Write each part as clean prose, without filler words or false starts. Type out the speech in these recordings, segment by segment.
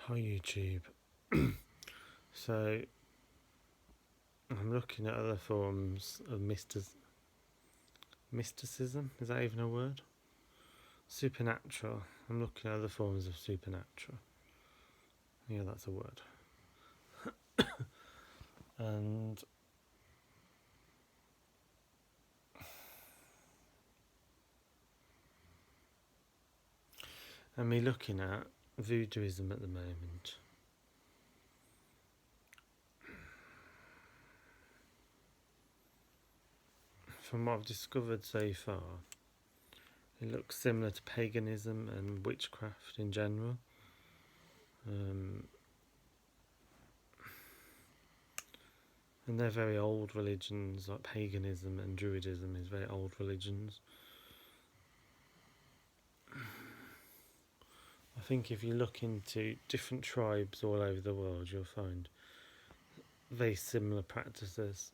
Hi YouTube. So I'm looking at other forms of mysticism. Is that even a word? Supernatural. I'm looking at other forms of supernatural. Yeah, that's a word. And me looking at voodooism at the moment. From what I've discovered so far, it looks similar to paganism and witchcraft in general. And they're very old religions, like paganism and druidism is very old religions. I think if you look into different tribes all over the world, you'll find very similar practices.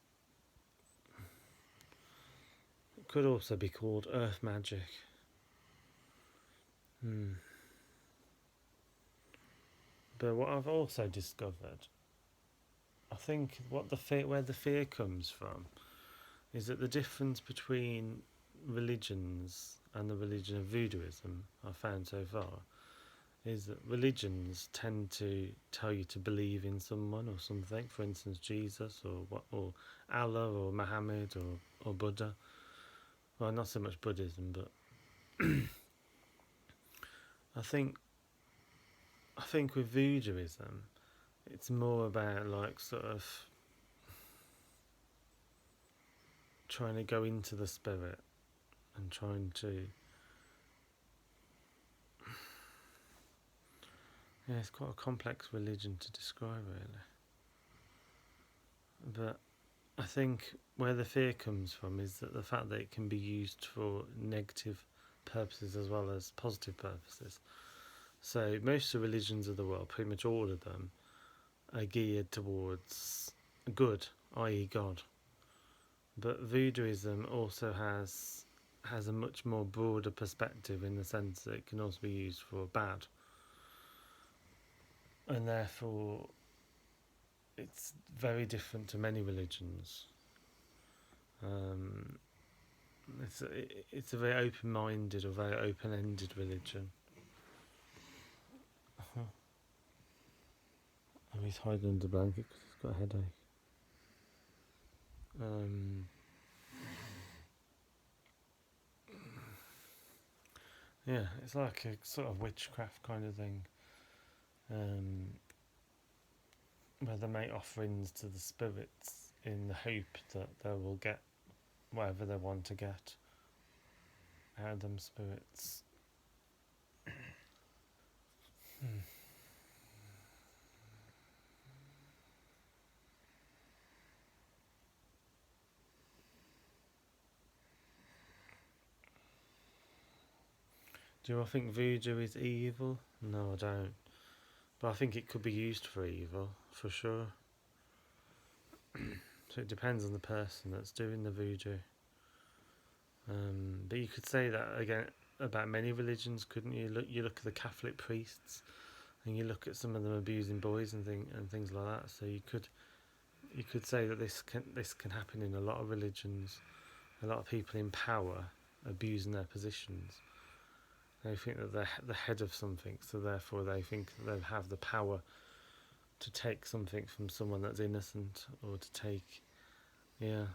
It could also be called earth magic. But what I've also discovered, I think where the fear comes from is that the difference between religions and the religion of voodooism I've found so far is that religions tend to tell you to believe in someone or something, for instance Jesus or Allah or Muhammad or Buddha. Well, not so much Buddhism, but I think with voodooism it's more about like sort of trying to go into the spirit and trying to, yeah, it's quite a complex religion to describe really. But I think where the fear comes from is that the fact that it can be used for negative purposes as well as positive purposes. So most of the religions of the world, pretty much all of them, are geared towards good, i.e. God. But voodooism also has a much more broader perspective in the sense that it can also be used for bad. And therefore it's very different to many religions. It's a very open-minded or very open-ended religion. He's hiding under the blanket because he's got a headache. Yeah, it's like a sort of witchcraft kind of thing, where they make offerings to the spirits in the hope that they will get whatever they want to get out of them spirits. Do I think voodoo is evil? No, I don't. But I think it could be used for evil, for sure. So it depends on the person that's doing the voodoo. But you could say that again about many religions, couldn't you? You look at the Catholic priests, and you look at some of them abusing boys and things like that. So you could say that this can happen in a lot of religions. A lot of people in power abusing their positions. They think that they're the head of something, so therefore they think that they have the power to take something from someone that's innocent, or to take, yeah.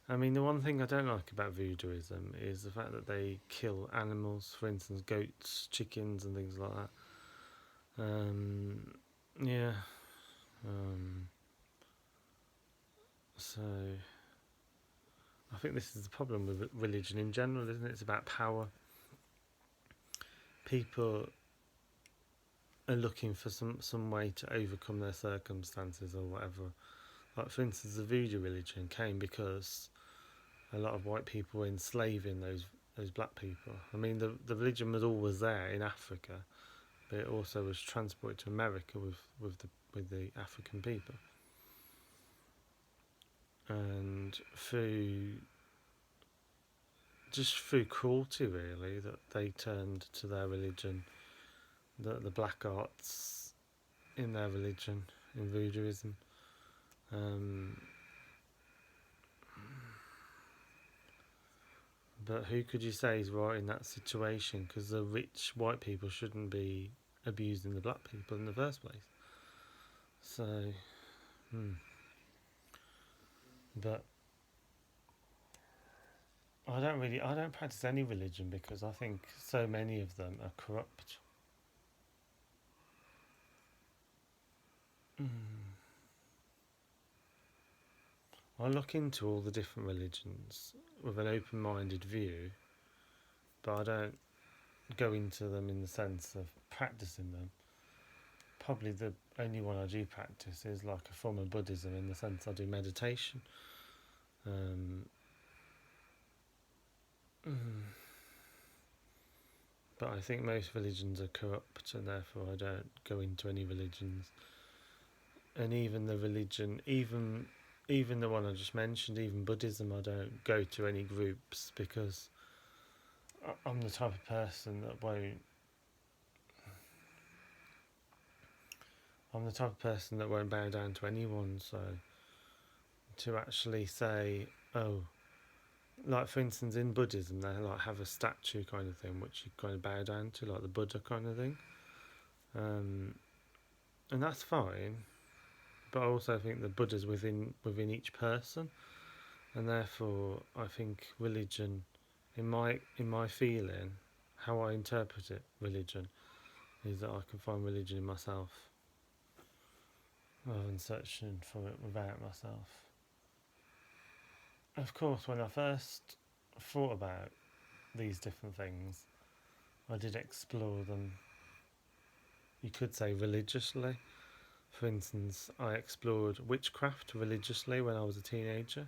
I mean, the one thing I don't like about voodooism is the fact that they kill animals, for instance, goats, chickens, and things like that. Yeah. So I think this is the problem with religion in general, isn't it? It's about power. People are looking for some way to overcome their circumstances or whatever. Like, for instance, the voodoo religion came because a lot of white people were enslaving those black people. I mean, the religion was always there in Africa, but it also was transported to America with the African people. And through cruelty, really, that they turned to their religion the black arts in their religion, in voodooism. But who could you say is right in that situation? Because the rich white people shouldn't be abusing the black people in the first place. So, but I don't practice any religion because I think so many of them are corrupt. I look into all the different religions with an open-minded view, but I don't go into them in the sense of practicing them. Probably the only one I do practice is like a form of Buddhism, in the sense I do meditation. But I think most religions are corrupt, and therefore I don't go into any religions. And even the religion, even the one I just mentioned, even Buddhism, I don't go to any groups because I'm the type of person that won't. I'm the type of person that won't bow down to anyone. So to actually say, oh, like for instance in Buddhism, they like have a statue kind of thing which you kind of bow down to, like the Buddha kind of thing, and that's fine. But I also think the Buddha's within each person, and therefore I think religion, in my feeling, how I interpret it, religion, is that I can find religion in myself rather than searching for it without myself. Of course, when I first thought about these different things, I did explore them, you could say, religiously. For instance, I explored witchcraft religiously when I was a teenager.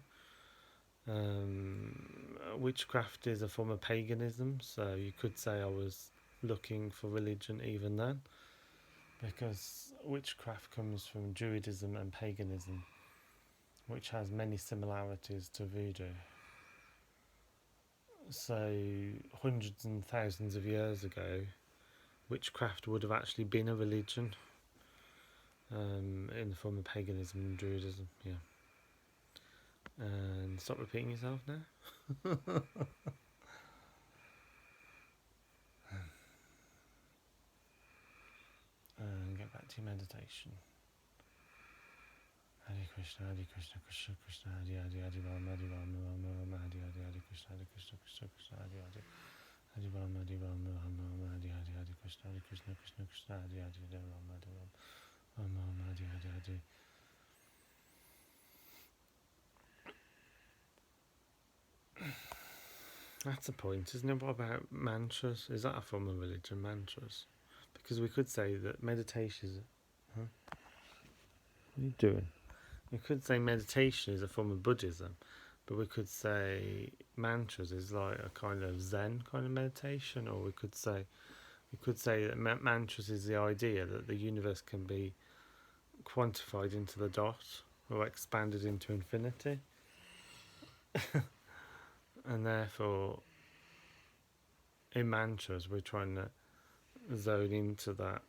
Witchcraft is a form of paganism, so you could say I was looking for religion even then, because witchcraft comes from Druidism and paganism, which has many similarities to voodoo. So hundreds and thousands of years ago, witchcraft would have actually been a religion, in the form of paganism and Druidism. Yeah. And stop repeating yourself now. And get back to your meditation. Hare Krishna, Krishna Krishna, Hare Hare, Hare Rama, Rama Rama, Hare Hare, Hare Krishna, Krishna Krishna, Hare Hare, Hare Rama, Rama, Hare Hare, Hare Krishna, Krishna Krishna, Hare Hare, Hare Rama, Rama, Hare Hare, Hare. That's the point, isn't it? What about mantras? Is that a form of religion, mantras? Because we could say that meditation is... Huh? What are you doing? We could say meditation is a form of Buddhism, but we could say mantras is like a kind of Zen kind of meditation, or we could say that mantras is the idea that the universe can be quantified into the dot or expanded into infinity. And therefore, in mantras, we're trying to zone into that,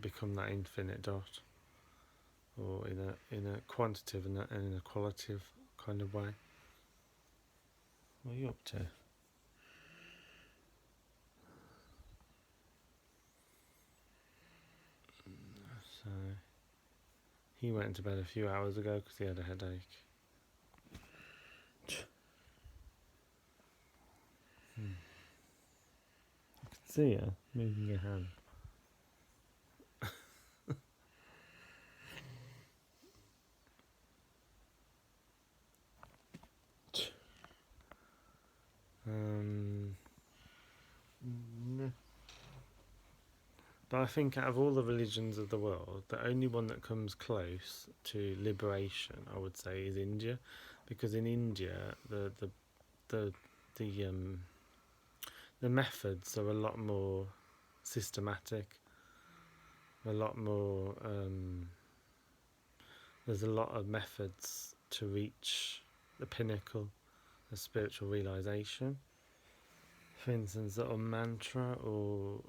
become that infinite dot, or in a quantitative and in a qualitative kind of way. What are you up to? So he went to bed a few hours ago because he had a headache. I can see you moving your hand. But I think out of all the religions of the world, the only one that comes close to liberation, I would say, is India, because in India the methods are a lot more systematic, a lot more. There's a lot of methods to reach the pinnacle of spiritual realization. For instance, a mantra or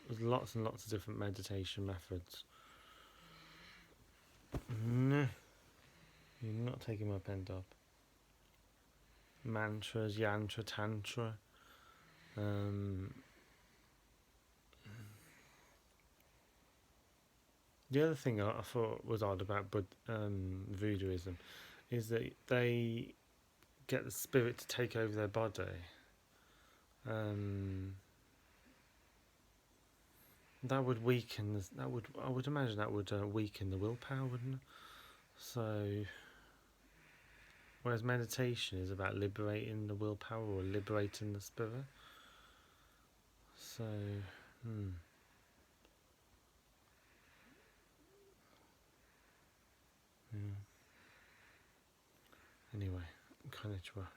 There's lots and lots of different meditation methods. No, you're not taking my pen up. Mantras, yantra, tantra. The other thing I thought was odd about voodooism is that they get the spirit to take over their body. That would weaken. I would imagine that would weaken the willpower, wouldn't it? So, whereas meditation is about liberating the willpower or liberating the spirit. So, yeah. Anyway, konnichiwa.